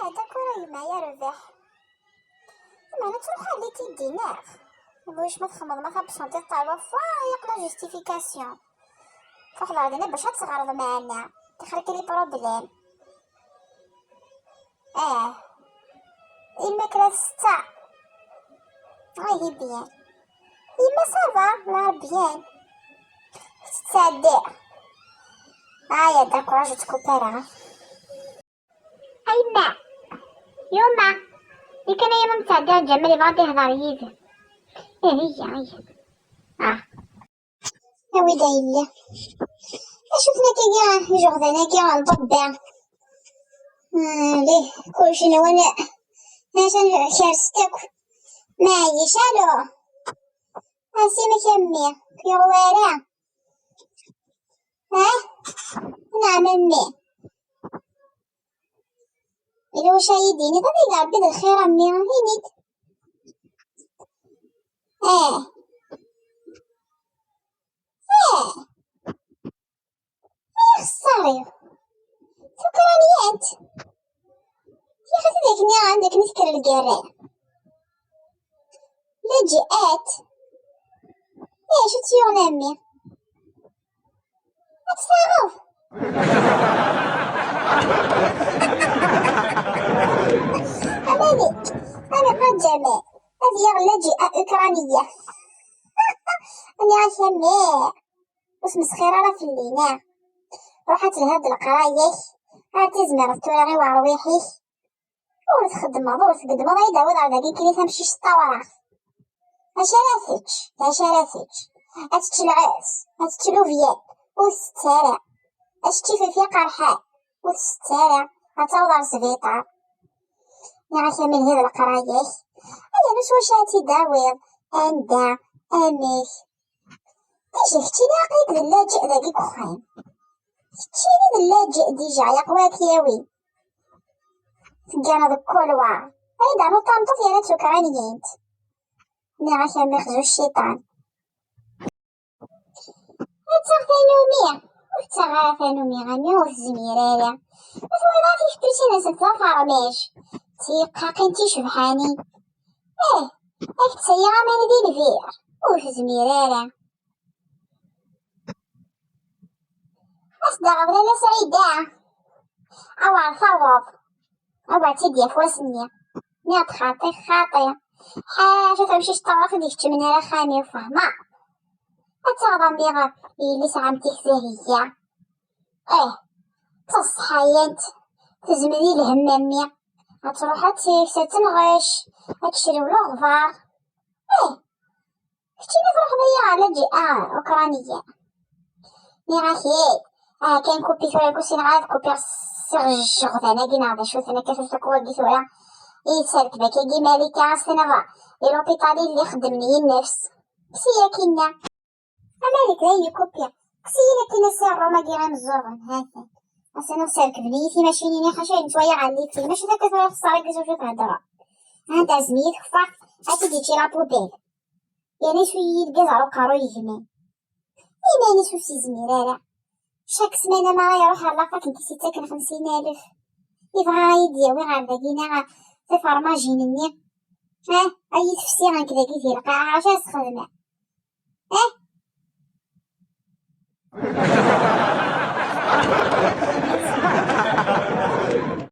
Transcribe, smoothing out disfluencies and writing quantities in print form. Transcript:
هذاك راه معايا رباح. معناتها تروح على تيدينار واش ما تخمض ما تبشنطي طالبه فوا يقلا جوستيفيكاسيون فواحد العرضنا باش تغرض معنا تخليك لي بروبليم. الماكله 6 هي بيان يما صافا لا بيان تتعدي يا داك راجل تكوبيرا ايما يوما اللي كان يما متعدي جمالي بغادي يهضر يدي هي ويدا يلي شوفنا كي جوغدانا كي غنطبع ليه كلشي نوانا عشان شارستك معايش الو اسيما كمي في غوارع نعم امي إلا واش يديني غادي يعبد الخير امي هينيت خساري سكرانيات يا خاطي داك عندك نسكر القراء لاجئات شو تيون امي اتصرف انا قد جمال هذه لاجئة اوكرانية انا عشان واش مسخيره راه في اللينا روحات لهاد القرايح تزمر التوراغي وعرويحيش ورث خدمة غايدا وضع داكي كلي تمشي شطاورا اشاراتش اتتلعس اتتلوفيات وستارع اشتيفي في قرحاء وستارع اتوضع سفيطار نعرف من هذا القرايح انا نسواشاتي داويض اندا اميش تيجي ختيني عقلك اللاجئ داكي كخاين ختيني اللاجئ ديجا يا قواكياوي تلقانا داك كولوار هيدا نو طنطو فيها سكرانيات نعرف مخزو الشيطان تغافنومي غامي وزميرارا فوالا تيفتوسي ناس تفرماش تيقاقين تيشبحاني تسيا غامان دي الفير وزميرارا أصدق بلا سعيدة أوار فوض أوار تديا فواسنيا نيات خاطي حاجة تمشيش طواق ديك تمنى خامي وفهمة أتغضى ميغا اللي سعمتك زهية تصحي انت تزمدي الهمامية هتروح تنغش هتشري الغفار كتيني تروح ضيع على جئة أوكرانية نغاكي كان كوبي ثورا كوسين غاد كوبي سرج غدانا كينا غدا شوثنا كيفاش تكوى كي ثورا يسالك باكي كي مالكي عاصنا غا الوبيطالي اللي خدمني النفس كسيا كينا أمالك دايني كوبيا كسيا كينا سير روما كي غنزورن هاكا أصلا نسالك بنيتي ماشيني خشين شوية عليتي ماشي ذاك ثورا في الصالة كيزوجو تهدرا هانتا زميت خفا هاتي ديتي لابوبيل يعني شوية كازارو قارو يجمين إيماني سوسي زميرارا شاك سمانة ما غيروح على لاقاك نكسي تاكن 50,000 يبغى غيدياوي غارداكينا في فرماجين مني أي تفسير هكذا كي في القاعة عشان تخدمه